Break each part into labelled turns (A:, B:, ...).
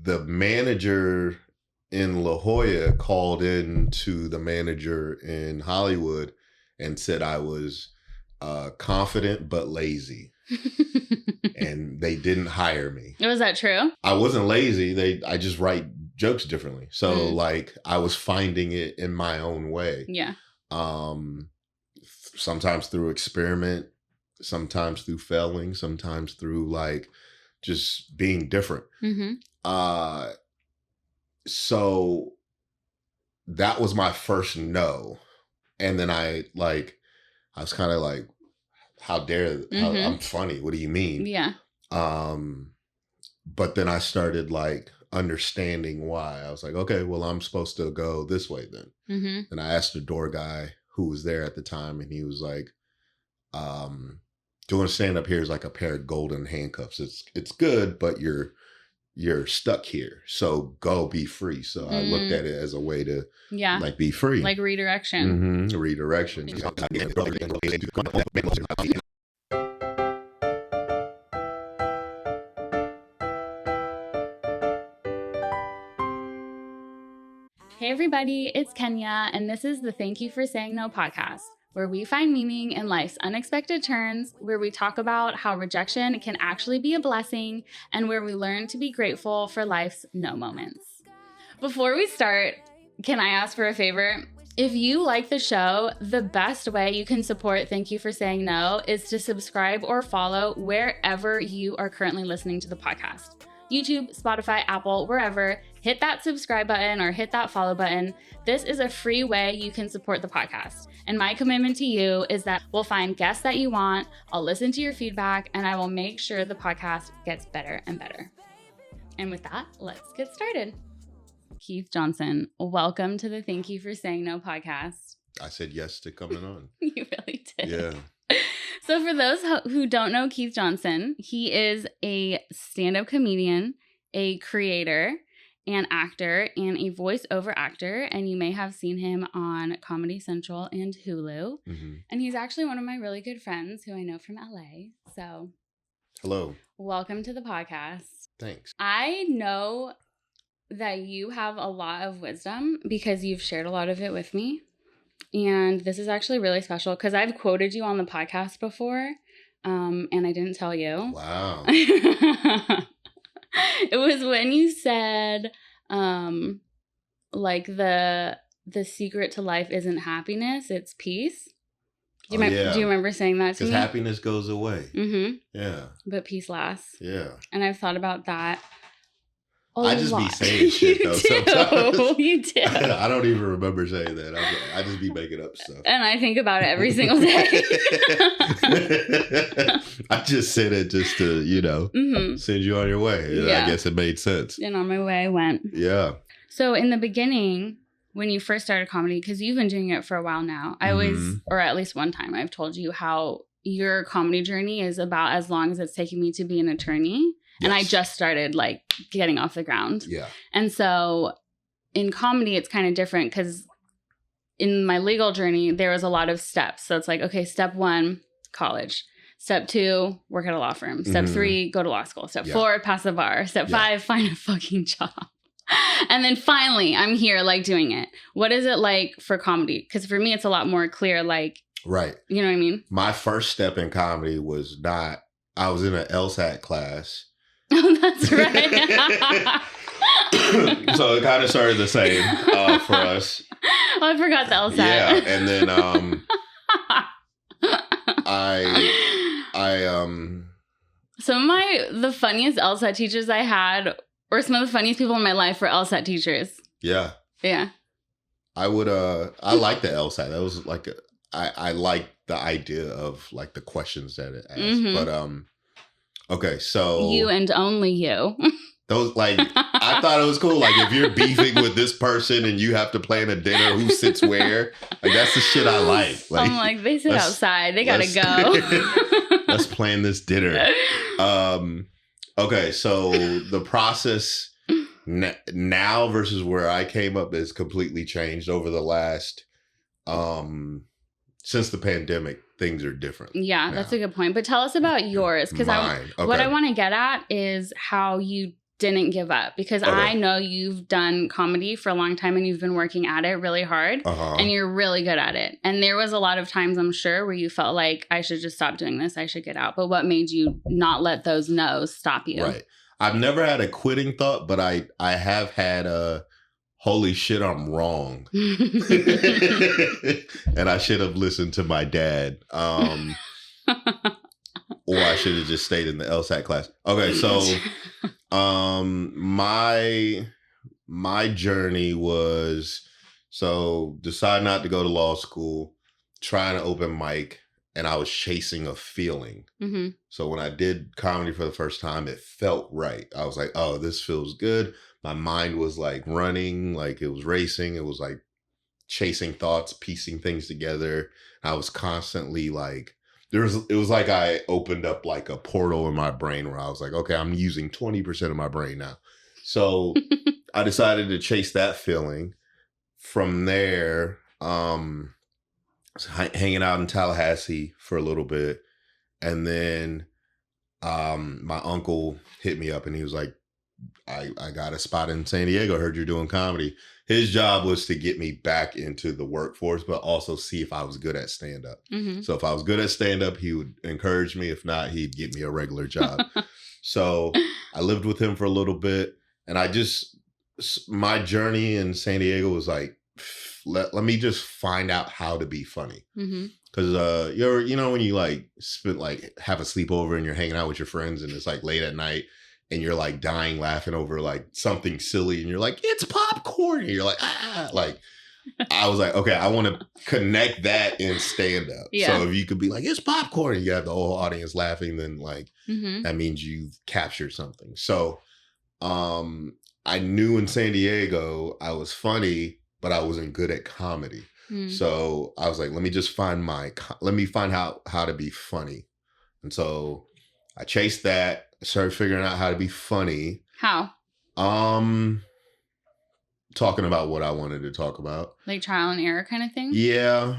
A: the manager in La Jolla called in to the manager in Hollywood and said I was confident but lazy. And they didn't hire me.
B: Was that true?
A: I wasn't lazy. I just write jokes differently. So like I was finding it in my own way.
B: Yeah.
A: Sometimes through experiment, sometimes through failing, sometimes through like just being different. So that was my first no. And then I was kind of like, how dare I'm funny. What do you mean?
B: Yeah.
A: But then I started like understanding why. I was like, okay, well, I'm supposed to go this way then. And I asked the door guy who was there at the time, and he was like, doing stand up here is like a pair of golden handcuffs. It's good, but you're stuck here. So go be free. So I looked at it as a way to like be free.
B: Like redirection.
A: Redirection.
B: Hey everybody, it's Kenya, and this is the Thank You for Saying No podcast, where we find meaning in life's unexpected turns, where we talk about how rejection can actually be a blessing, and where we learn to be grateful for life's no moments. Before we start, can I ask for a favor? If you like the show, the best way you can support Thank You for Saying No is to subscribe or follow wherever you are currently listening to the podcast. YouTube, Spotify, Apple, wherever. Hit that subscribe button or hit that follow button. This is a free way you can support the podcast. And my commitment to you is that we'll find guests that you want, I'll listen to your feedback, and I will make sure the podcast gets better and better. And with that, let's get started. Keith Johnson, welcome to the Thank You for Saying No podcast.
A: I said yes to coming on.
B: You really did.
A: Yeah.
B: So for those who don't know Keith Johnson, he is a stand-up comedian, a creator, an actor, and a voiceover actor. And you may have seen him on Comedy Central and Hulu. And he's actually one of my really good friends who I know from LA. So
A: hello.
B: Welcome to the podcast.
A: Thanks.
B: I know that you have a lot of wisdom because you've shared a lot of it with me. And this is actually really special because I've quoted you on the podcast before, and I didn't tell you.
A: Wow.
B: It was when you said, like the secret to life isn't happiness, it's peace. Do you remember saying that to me?
A: Because happiness goes away. Yeah.
B: But peace lasts.
A: Yeah.
B: And I've thought about that.
A: I just be saying shit though sometimes.
B: You do.
A: I don't even remember saying that. I just be making up stuff.
B: And I think about it every single day.
A: I just said it just to, send you on your way. Yeah. I guess it made sense.
B: And on my way I went.
A: Yeah.
B: So in the beginning, when you first started comedy, because you've been doing it for a while now, I always, or at least one time, I've told you how your comedy journey is about as long as it's taking me to be an attorney. And I just started like getting off the ground.
A: Yeah.
B: And so in comedy, it's kind of different because in my legal journey, there was a lot of steps. So it's like, okay, step 1, college. Step 2, work at a law firm. Step 3, go to law school. Step 4, pass the bar. Step 5, find a fucking job. And then finally, I'm here like doing it. What is it like for comedy? Because for me, it's a lot more clear. Like,
A: right.
B: You know what I mean?
A: My first step in comedy was I was in an LSAT class.
B: Oh, that's right.
A: So it kind of started the same for us.
B: Oh, I forgot the LSAT.
A: Yeah, and then
B: some of the funniest LSAT teachers I had, or some of the funniest people in my life, were LSAT teachers.
A: Yeah.
B: Yeah.
A: I like the LSAT. That was like I like the idea of like the questions that it asked, but okay, so
B: you and only you.
A: Those like I thought it was cool. Like if you're beefing with this person and you have to plan a dinner, who sits where? Like that's the shit I like.
B: I'm like they sit outside. They gotta go.
A: Let's plan this dinner. Okay, so the process now versus where I came up has completely changed over the last since the pandemic. Things are different.
B: Yeah, that's a good point. But tell us about yours, because what I want to get at is how you didn't give up? Because I know you've done comedy for a long time and you've been working at it really hard and you're really good at it. And there was a lot of times, I'm sure, where you felt like I should just stop doing this. I should get out. But what made you not let those no's stop you?
A: Right. I've never had a quitting thought, but I have had a holy shit, I'm wrong. And I should have listened to my dad. Or I should have just stayed in the LSAT class. Okay, so my journey was, so decide not to go to law school, trying to open mic, and I was chasing a feeling.
B: Mm-hmm.
A: So when I did comedy for the first time, it felt right. I was like, oh, this feels good. My mind was like running, like it was racing. It was like chasing thoughts, piecing things together. I was constantly like, it was like I opened up like a portal in my brain where I was like, okay, I'm using 20% of my brain now. So I decided to chase that feeling. From there, hanging out in Tallahassee for a little bit. And then my uncle hit me up and he was like, I got a spot in San Diego. I heard you're doing comedy. His job was to get me back into the workforce, but also see if I was good at stand-up.
B: Mm-hmm.
A: So if I was good at stand-up, he would encourage me. If not, he'd get me a regular job. So I lived with him for a little bit. And my journey in San Diego was like, let me just find out how to be funny. Because you know when you like have a sleepover and you're hanging out with your friends and it's like late at night and you're like dying laughing over like something silly and you're like, it's popcorn. And you're like, like I was like, okay, I want to connect that in stand up.
B: Yeah.
A: So if you could be like, it's popcorn, and you have the whole audience laughing, then like that means you've captured something. So I knew in San Diego I was funny, but I wasn't good at comedy. So I was like, let me just find out how to be funny. And so I chased that. I started figuring out how to be funny.
B: How?
A: Talking about what I wanted to talk about.
B: Like trial and error kind of thing?
A: Yeah.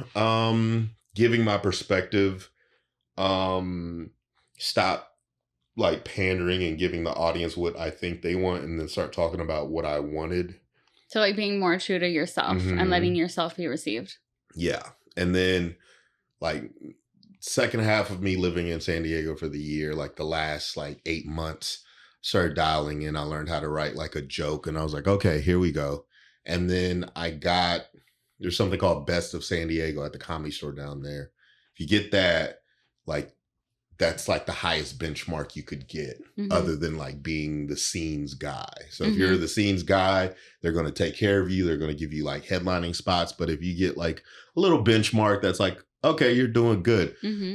A: Giving my perspective. Stop like pandering and giving the audience what I think they want and then start talking about what I wanted.
B: So like being more true to yourself and letting yourself be received.
A: Yeah. And then like second half of me living in San Diego for the year, like the last like 8 months, started dialing in. I learned how to write like a joke and I was like, okay, here we go. And then there's something called Best of San Diego at the Comedy Store down there. If you get that, like that's like the highest benchmark you could get other than like being the scenes guy. So if you're the scenes guy, they're going to take care of you. They're going to give you like headlining spots. But if you get like a little benchmark, that's like, okay, you're doing good.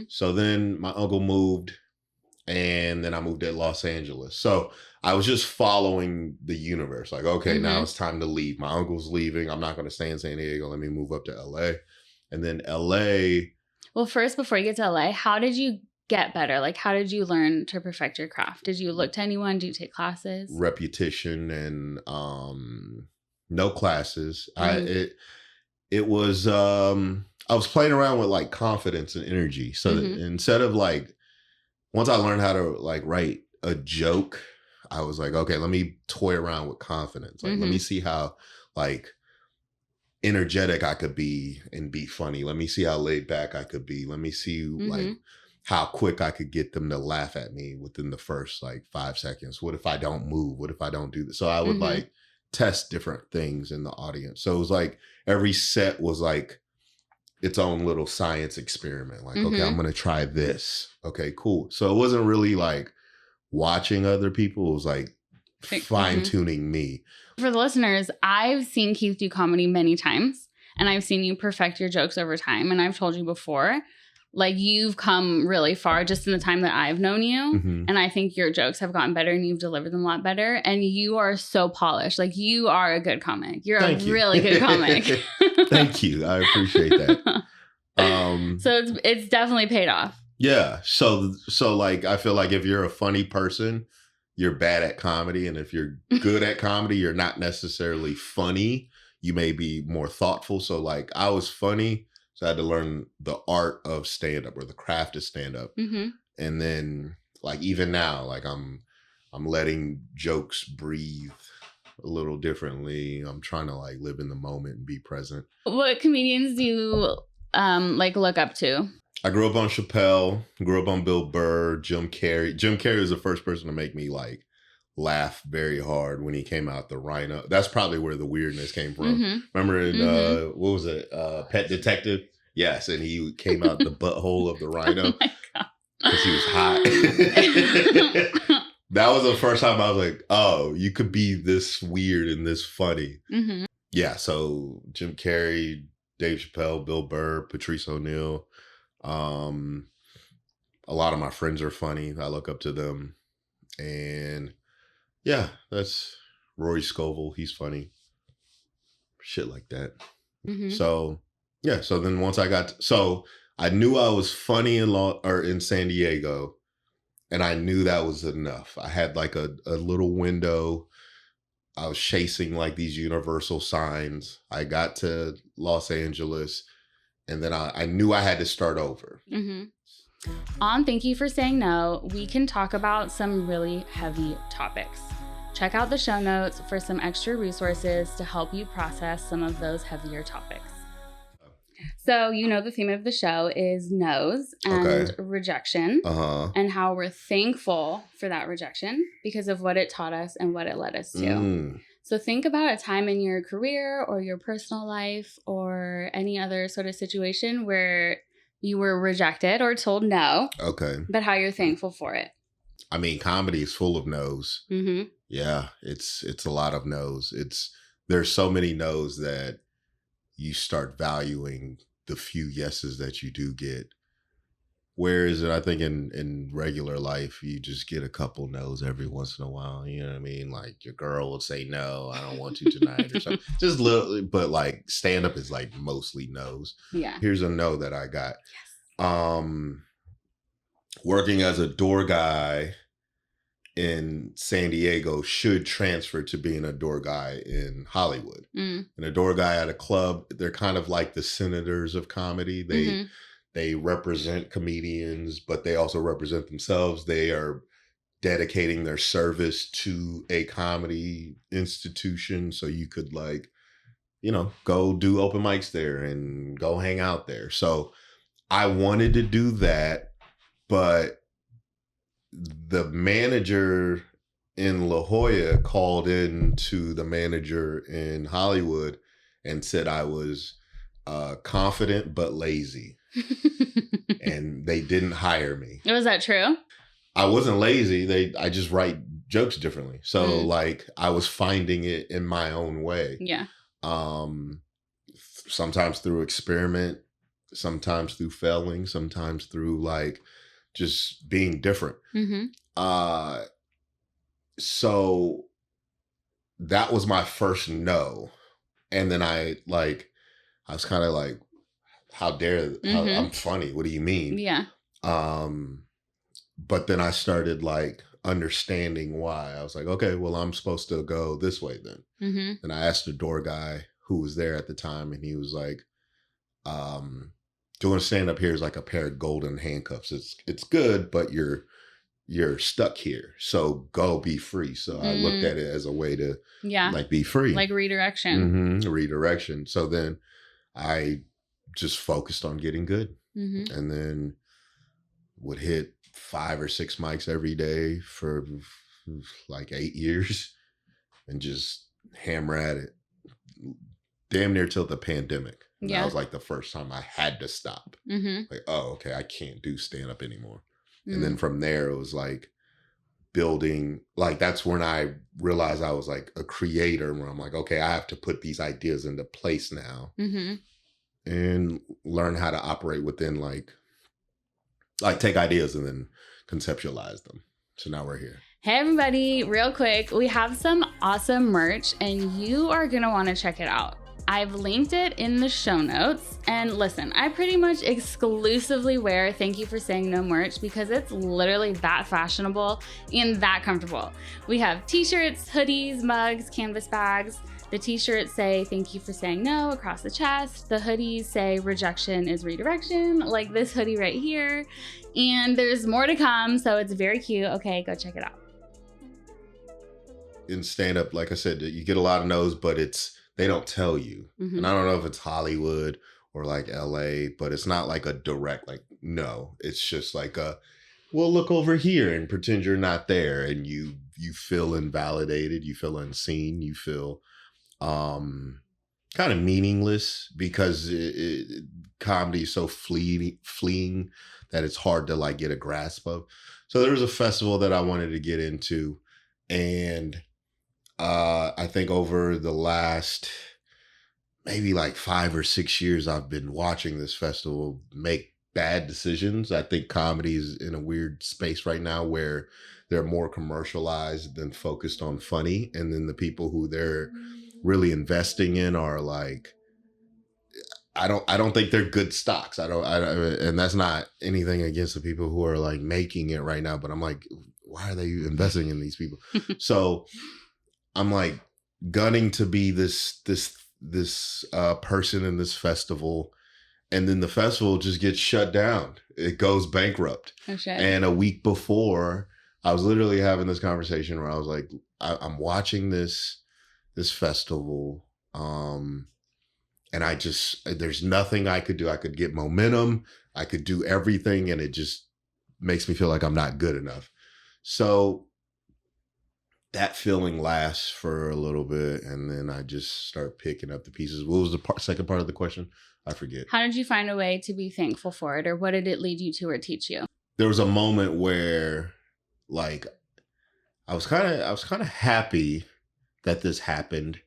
A: So then my uncle moved and then I moved to Los Angeles. So I was just following the universe. Like, okay, now it's time to leave. My uncle's leaving. I'm not going to stay in San Diego. Let me move up to LA. And then LA. Well,
B: first, before you get to LA, how did you get better? Like, how did you learn to perfect your craft? Did you look to anyone? Did you take classes?
A: Repetition and no classes. It was I was playing around with like confidence and energy. So instead of like, once I learned how to like write a joke, I was like, okay, let me toy around with confidence. Like, let me see how like energetic I could be and be funny. Let me see how laid back I could be. Let me see like how quick I could get them to laugh at me within the first like 5 seconds. What if I don't move? What if I don't do this? So I would like test different things in the audience. So it was like every set was like its own little science experiment. Like, okay, I'm going to try this. Okay, cool. So it wasn't really like watching other people. It was like fine tuning me.
B: For the listeners, I've seen Keith do comedy many times and I've seen you perfect your jokes over time. And I've told you before, like you've come really far just in the time that I've known you. And I think your jokes have gotten better and you've delivered them a lot better. And you are so polished. Like you are a good comic. You're a really good comic.
A: Thank you. I appreciate that.
B: So it's definitely paid off.
A: Yeah. So like, I feel like if you're a funny person, you're bad at comedy. And if you're good at comedy, you're not necessarily funny. You may be more thoughtful. So like I was funny. So I had to learn the art of stand-up or the craft of stand-up. And then like even now, like I'm I'm letting jokes breathe a little differently. I'm trying to like live in the moment and be present.
B: What comedians do you like look up to?
A: I grew up on Chappelle, grew up on Bill Burr, Jim Carrey. Jim Carrey was the first person to make me like laugh very hard when he came out the Rhino. That's probably where the weirdness came from.
B: Mm-hmm.
A: Remember in what was it? Pet Detective? Yes, and he came out the butthole of the Rhino
B: Oh my God.
A: because he was hot. That was the first time I was like, oh, you could be this weird and this funny.
B: Mm-hmm.
A: Yeah, so Jim Carrey, Dave Chappelle, Bill Burr, Patrice O'Neal. A lot of my friends are funny. I look up to them. And yeah, that's Rory Scovel. He's funny. Shit like that.
B: Mm-hmm.
A: So yeah, so then once I knew I was funny in San Diego, and I knew that was enough. I had like a little window. I was chasing like these universal signs. I got to Los Angeles, and then I knew I had to start over.
B: Mm-hmm. On Thank You for Saying No, we can talk about some really heavy topics. Check out the show notes for some extra resources to help you process some of those heavier topics. So, the theme of the show is no's and rejection, and how we're thankful for that rejection because of what it taught us and what it led us to. So think about a time in your career or your personal life or any other sort of situation where you were rejected or told no.
A: Okay.
B: But how you're thankful for it.
A: I mean, comedy is full of no's.
B: Mm-hmm.
A: Yeah, it's a lot of no's. There's so many no's that you start valuing the few yeses that you do get. Whereas I think in regular life, you just get a couple no's every once in a while. You know what I mean? Like your girl will say, no, I don't want you tonight or something. Just little, but like stand up is like mostly no's.
B: Yeah.
A: Here's a no that I got.
B: Yes.
A: Working as a door guy in San Diego should transfer to being a door guy in Hollywood. And a door guy at a club, they're kind of like the senators of comedy. They represent comedians, but they also represent themselves. They are dedicating their service to a comedy institution. So you could go do open mics there and go hang out there. So I wanted to do that, but the manager in La Jolla called in to the manager in Hollywood and said I was confident but lazy. And they didn't hire me.
B: Was that true?
A: I wasn't lazy. I just write jokes differently. So like I was finding it in my own way.
B: Yeah.
A: Sometimes through experiment, sometimes through failing, sometimes through like just being different. So that was my first no. And then I was kind of like, how dare I'm funny. What do you mean?
B: Yeah.
A: But then I started like understanding why. I was like, okay, well, I'm supposed to go this way then. And I asked the door guy who was there at the time, and he was like, doing stand up here is like a pair of golden handcuffs. It's good, but you're stuck here. So go be free. So I looked at it as a way to like be free.
B: Like redirection.
A: Redirection. So then I just focused on getting good. And then would hit 5 or 6 mics every day for like 8 years and just hammer at it damn near till the pandemic. And that was like the first time I had to stop. Like, oh, okay, I can't do stand up anymore. And then from there, it was like building, like that's when I realized I was like a creator, where I'm like, okay, I have to put these ideas into place now and learn how to operate within like take ideas and then conceptualize them. So now we're here.
B: Hey everybody, real quick, we have some awesome merch and you are going to want to check it out. I've linked it in the show notes. And listen, I pretty much exclusively wear Thank You for Saying No merch because it's literally that fashionable and that comfortable. We have t-shirts, hoodies, mugs, canvas bags. The t-shirts say Thank You for Saying No across the chest. The hoodies say Rejection is redirection, like this hoodie right here. And there's more to come, so it's very cute. Okay, go check it out.
A: in stand up, like I said, you get a lot of no's, but they don't tell you.
B: Mm-hmm.
A: And I don't know if it's Hollywood or like LA, but it's not like a direct, like, no. It's just like well, look over here and pretend you're not there. And you feel invalidated, you feel unseen, you feel kind of meaningless because comedy is so fleeing that it's hard to like get a grasp of. So there was a festival that I wanted to get into, and I think over the last maybe like 5 or 6 years, I've been watching this festival make bad decisions. I think comedy is in a weird space right now where they're more commercialized than focused on funny, and then the people who they're really investing in are like, I don't think they're good stocks. I don't, and that's not anything against the people who are like making it right now, but I'm like, why are they investing in these people? So I'm like gunning to be this person in this festival, and then the festival just gets shut down. It goes bankrupt.
B: Oh, shit.
A: And a week before, I was literally having this conversation where I was like, I'm watching this festival, and there's nothing I could do. I could get momentum, I could do everything, and it just makes me feel like I'm not good enough. So that feeling lasts for a little bit, and then I just start picking up the pieces. What was the second part of the question? I forget.
B: How did you find a way to be thankful for it, or what did it lead you to or teach you?
A: There was a moment where, like, I was kind of happy that this happened,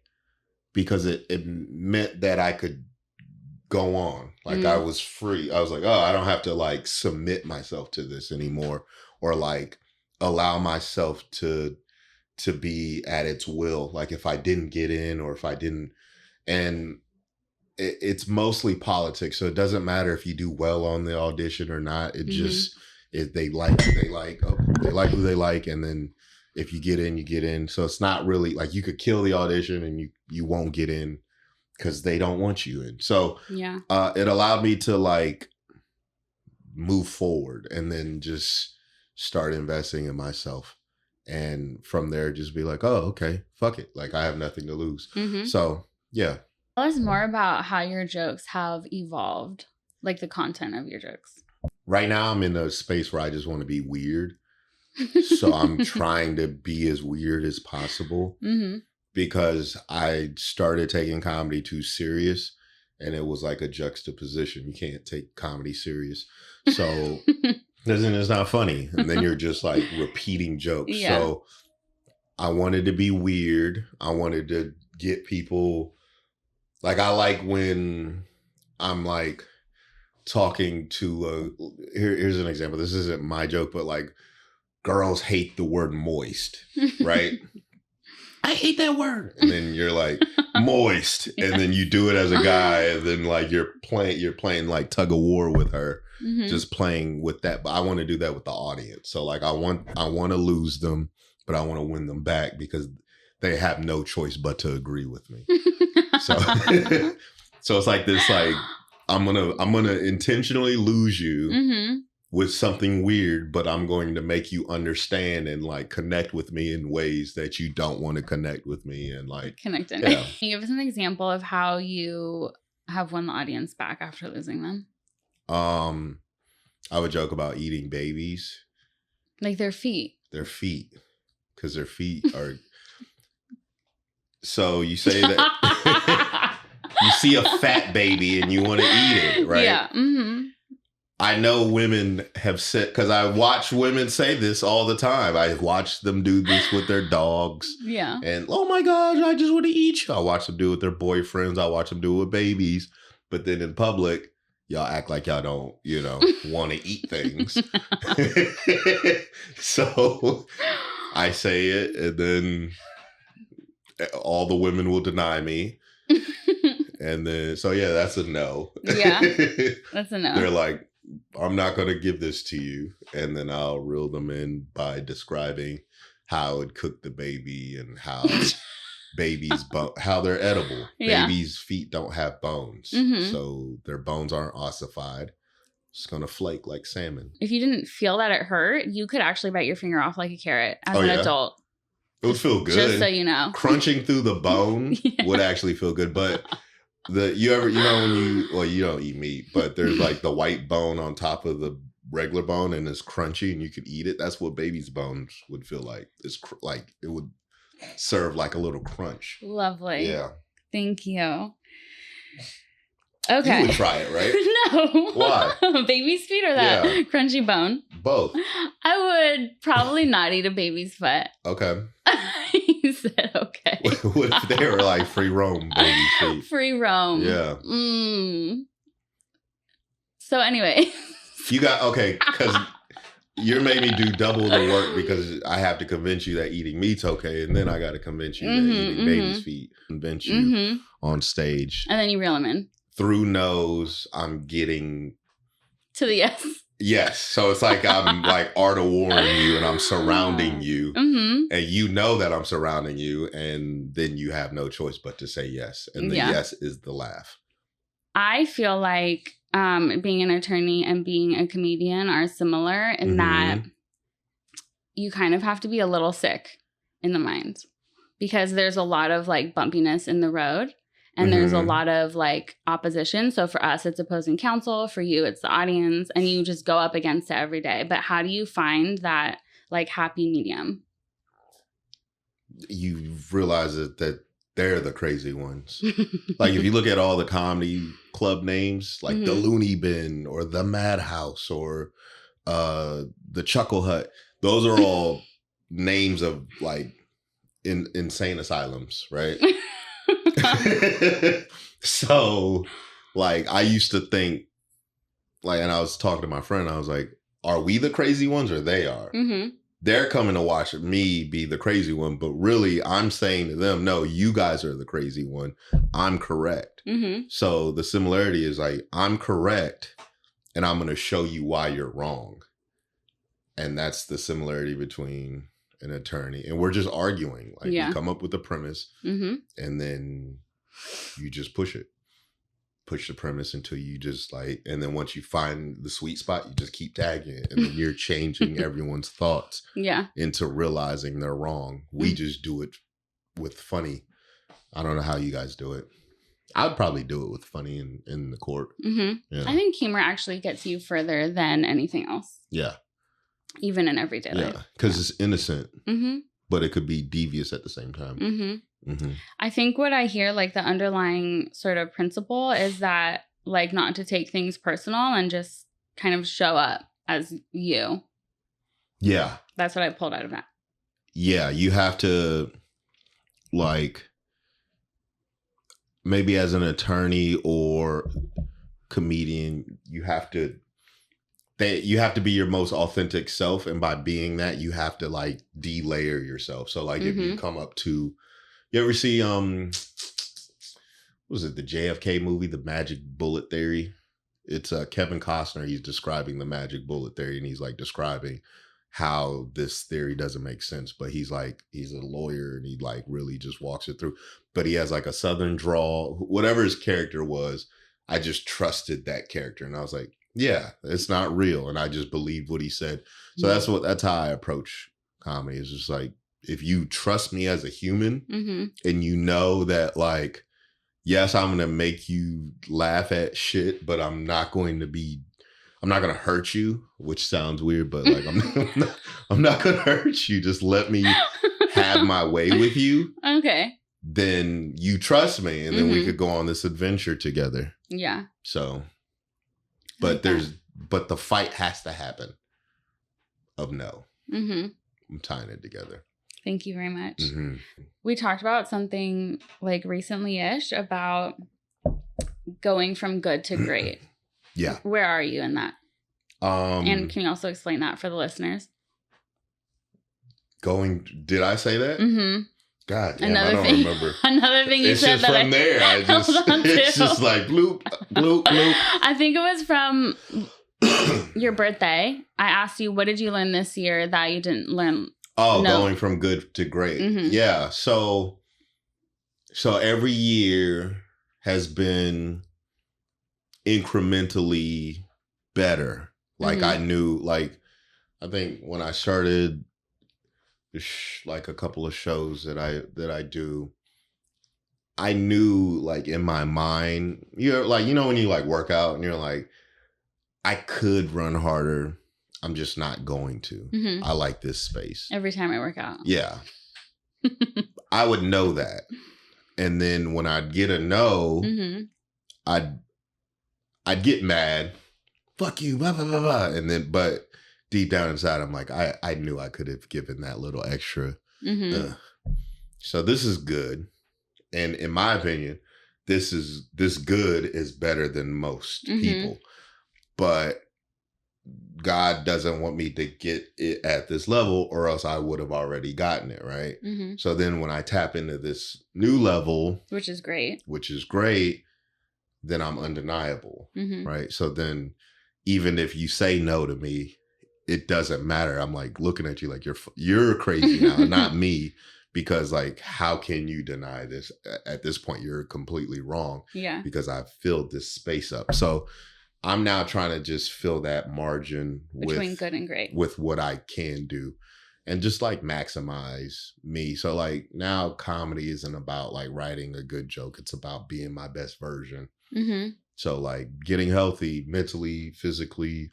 A: because it meant that I could go on. Like, I was free. I was like, oh, I don't have to like submit myself to this anymore, or like allow myself to be at its will. Like if I didn't get in, or if I didn't, and it's mostly politics. So it doesn't matter if you do well on the audition or not. It just, they like who they like, who they like. And then if you get in, you get in. So it's not really like you could kill the audition and you won't get in because they don't want you in. So
B: yeah,
A: it allowed me to like move forward and then just start investing in myself. And from there, just be like, oh, okay, fuck it. Like I have nothing to lose. So yeah.
B: Tell us more about how your jokes have evolved, like the content of your jokes.
A: Right now, I'm in a space where I just want to be weird. So I'm trying to be as weird as possible, because I started taking comedy too serious, and it was like a juxtaposition. You can't take comedy serious. So it's not funny. And then you're just like repeating jokes. Yeah. So I wanted to be weird. I wanted to get people, like, I like when I'm like talking to here's an example. This isn't my joke, but like girls hate the word moist, right? I hate that word. And then you're like moist. Yeah. And then you do it as a guy, and then like you're playing like tug of war with her, just playing with that. But I want to do that with the audience. So like I want to lose them, but I want to win them back because they have no choice but to agree with me. So so it's like this, like I'm gonna intentionally lose you with something weird, but I'm going to make you understand and like connect with me in ways that you don't want to connect with me, and like
B: connecting. Yeah. Can you give us an example of how you have won the audience back after losing them?
A: I would joke about eating babies,
B: like their feet,
A: because their feet are. So you say that you see a fat baby and you want to eat it, right?
B: Yeah.
A: I know women have said, because I watch women say this all the time. I watch them do this with their dogs.
B: Yeah.
A: And, oh my gosh, I just want to eat you. I watch them do it with their boyfriends. I watch them do it with babies. But then in public, y'all act like y'all don't, want to eat things. So I say it, and then all the women will deny me. And then, so yeah, that's a no.
B: Yeah, that's a no.
A: They're like, I'm not going to give this to you. And then I'll reel them in by describing how I would cook the baby and how how they're edible. Yeah. Babies' feet don't have bones. So their bones aren't ossified. It's going to flake like salmon.
B: If you didn't feel that it hurt, you could actually bite your finger off like a carrot as an adult.
A: It would feel good.
B: Just so you know.
A: Crunching through the bone would actually feel good. But when you don't eat meat, but there's like the white bone on top of the regular bone and it's crunchy and you could eat it. That's what baby's bones would feel like. It's like it would serve like a little crunch.
B: Lovely.
A: Yeah.
B: Thank you. Okay.
A: You would try it, right?
B: No.
A: Why?
B: Baby's feet or that crunchy bone?
A: Both.
B: I would probably not eat a baby's foot.
A: Okay.
B: You said okay.
A: What if they were like free roam baby's feet?
B: Free roam.
A: Yeah.
B: So anyway.
A: You got, okay, because you're making me do double the work because I have to convince you that eating meat's okay. And then I got to convince you that eating baby's feet, convince you on stage.
B: And then you reel them in.
A: Through nose, I'm getting
B: to the yes.
A: Yes. So it's like I'm like art of warring you and I'm surrounding you. And you know that I'm surrounding you. And then you have no choice but to say yes. And the yes is the laugh. I
B: feel like being an attorney and being a comedian are similar in that you kind of have to be a little sick in the mind because there's a lot of like bumpiness in the road. And there's a lot of like opposition. So for us, it's opposing counsel. For you, it's the audience. And you just go up against it every day. But how do you find that like happy medium?
A: You realize that they're the crazy ones. Like if you look at all the comedy club names, like the Looney Bin or the Madhouse or the Chuckle Hut, those are all names of like insane asylums, right? So like I used to think like, and I was talking to my friend, I was like, are we the crazy ones or they are? They're coming to watch me be the crazy one, but really I'm saying to them, no, you guys are the crazy one. I'm correct. So the similarity is like, I'm correct and I'm going to show you why you're wrong. And that's the similarity between an attorney, and we're just arguing. Like you come up with a premise, and then you just push the premise until you just like, and then once you find the sweet spot, you just keep tagging it, and then you're changing everyone's thoughts into realizing they're wrong. We just do it with funny. I don't know how you guys do it. I'd probably do it with funny in the court. Yeah.
B: I think humor actually gets you further than anything else.
A: Yeah.
B: Even in everyday life.
A: Yeah, because it's innocent, but it could be devious at the same time.
B: I think what I hear, like the underlying sort of principle is that like not to take things personal and just kind of show up as you.
A: Yeah.
B: That's what I pulled out of that.
A: Yeah, you have to like maybe as an attorney or comedian, you have to be your most authentic self. And by being that, you have to like de-layer yourself. So like if you come up to, you ever see, what was it? The JFK movie, The Magic Bullet Theory. It's Kevin Costner. He's describing the magic bullet theory and he's like describing how this theory doesn't make sense. But he's a lawyer and he like really just walks it through. But he has like a Southern drawl, whatever his character was. I just trusted that character. And I was like, yeah, it's not real. And I just believed what he said. So that's how I approach comedy. It's just like, if you trust me as a human and you know that like, yes, I'm going to make you laugh at shit, but I'm not going to hurt you, which sounds weird, but like, I'm not going to hurt you. Just let me have my way with you.
B: Okay.
A: Then you trust me. And then we could go on this adventure together.
B: Yeah.
A: So. But but the fight has to happen of no. I'm tying it together.
B: Thank you very much. We talked about something like recently-ish about going from good to great.
A: Yeah.
B: Where are you in that? And can you also explain that for the listeners?
A: Did I say that? God damn, I don't remember.
B: Another thing you said that
A: from there. It's just like bloop, bloop, bloop.
B: I think it was from your birthday. I asked you, what did you learn this year that you didn't learn?
A: Oh, going from good to great. Yeah. So every year has been incrementally better. Like I knew, like, I think when I started like a couple of shows that I do, I knew like in my mind, you're like, when you like work out and you're like, I could run harder. I'm just not going to.
B: Mm-hmm.
A: I like this space.
B: Every time I work out.
A: Yeah. I would know that. And then when I'd get a no,
B: mm-hmm.
A: I'd get mad. Fuck you, blah, blah, blah, blah. And then, but deep down inside, I'm like, I knew I could have given that little extra.
B: Mm-hmm.
A: So this is good. And in my opinion, this good is better than most
B: mm-hmm.
A: people. But God doesn't want me to get it at this level, or else I would have already gotten it, right?
B: Mm-hmm.
A: So then when I tap into this new level,
B: which is great,
A: then I'm undeniable,
B: mm-hmm.
A: right? So then even if you say no to me, it doesn't matter. I'm like looking at you like you're crazy now, not me, because like, how can you deny this? At this point, you're completely wrong.
B: Yeah.
A: Because I've filled this space up. So I'm now trying to just fill that margin
B: between good and great
A: with what I can do and just like maximize me. So like now comedy isn't about like writing a good joke. It's about being my best version.
B: Mm-hmm.
A: So like getting healthy mentally, physically,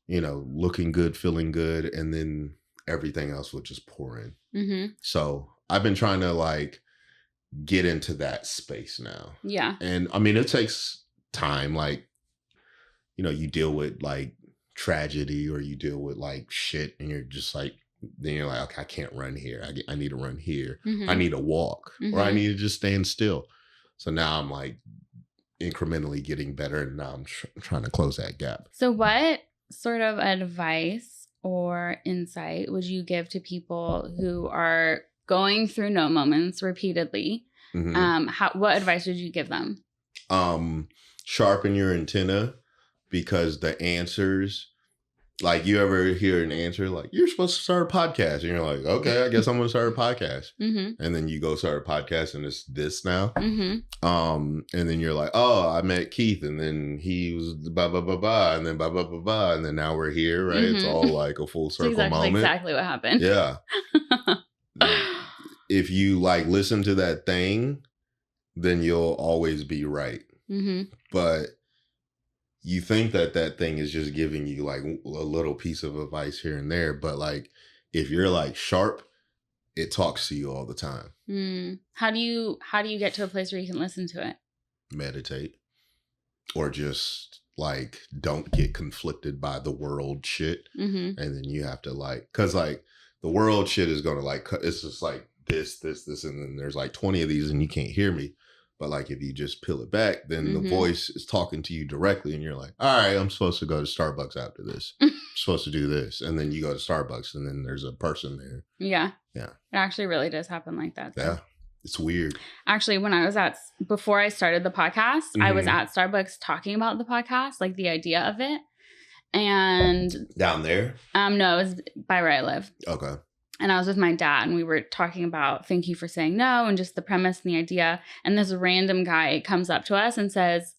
A: looking good, feeling good. And then everything else will just pour in.
B: Mm-hmm.
A: So I've been trying to like get into that space now.
B: Yeah.
A: And I mean, it takes time. Like, you deal with like tragedy or you deal with like shit and you're just like, then you're like, okay, I can't run here. I need to run here.
B: Mm-hmm.
A: I need to walk
B: mm-hmm.
A: or I need to just stand still. So now I'm like incrementally getting better and now I'm trying to close that gap.
B: So what sort of advice or insight would you give to people who are going through no moments repeatedly?
A: Mm-hmm.
B: What advice would you give them?
A: Sharpen your antenna. Because the answers, like you ever hear an answer like, you're supposed to start a podcast. And you're like, okay, I guess I'm going to start a podcast.
B: Mm-hmm.
A: And then you go start a podcast and it's this now.
B: Mm-hmm.
A: And then you're like, oh, I met Keith and then he was blah, blah, blah, blah. And then blah, blah, blah, blah. And then now we're here, right?
B: Mm-hmm.
A: It's all like a full circle moment.
B: Exactly what happened.
A: Yeah. If you like listen to that thing, then you'll always be right.
B: Mm-hmm.
A: But you think that thing is just giving you like a little piece of advice here and there. But like, if you're like sharp, it talks to you all the time.
B: How do you get to a place where you can listen to it?
A: Meditate. Or just like, don't get conflicted by the world shit.
B: Mm-hmm.
A: And then you have to like, cause like the world shit is going to like, it's just like this. And then there's like 20 of these and you can't hear me. But like if you just peel it back, then
B: mm-hmm.
A: the voice is talking to you directly and you're like, all right, I'm supposed to go to Starbucks after this. I'm supposed to do this. And then you go to Starbucks and then there's a person there.
B: Yeah.
A: Yeah.
B: It actually really does happen like that. Though.
A: Yeah. It's weird.
B: Actually, when I was before I started the podcast,
A: mm-hmm.
B: I was at Starbucks talking about the podcast, like the idea of it. And
A: down there?
B: No, it was by where I live.
A: Okay.
B: And I was with my dad and we were talking about thank you for saying no and just the premise and the idea. And this random guy comes up to us and says,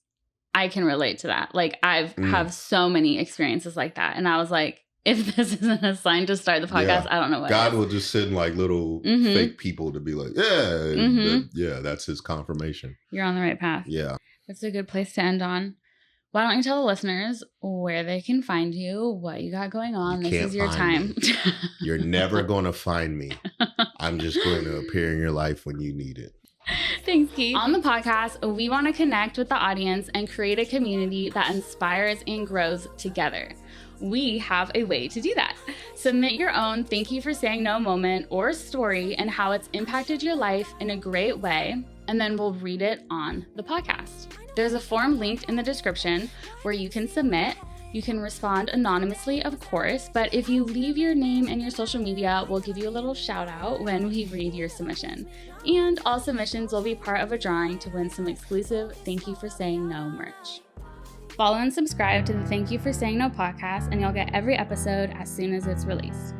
B: I can relate to that. Like have so many experiences like that. And I was like, if this isn't a sign to start the podcast, I don't know what.
A: God will just send like little
B: mm-hmm.
A: fake people to be like, that's his confirmation.
B: You're on the right path.
A: Yeah.
B: That's a good place to end on. Why don't you tell the listeners where they can find you, what you got going on? This is your time.
A: You're never going to find me. I'm just going to appear in your life when you need it.
B: Thanks, Keith. On the podcast, we want to connect with the audience and create a community that inspires and grows together. We have a way to do that. Submit your own thank you for saying no moment or story and how it's impacted your life in a great way, and then we'll read it on the podcast. There's a form linked in the description where you can submit. You can respond anonymously, of course, but if you leave your name and your social media, we'll give you a little shout out when we read your submission. And all submissions will be part of a drawing to win some exclusive Thank You for Saying No merch. Follow and subscribe to the Thank You for Saying No podcast, and you'll get every episode as soon as it's released.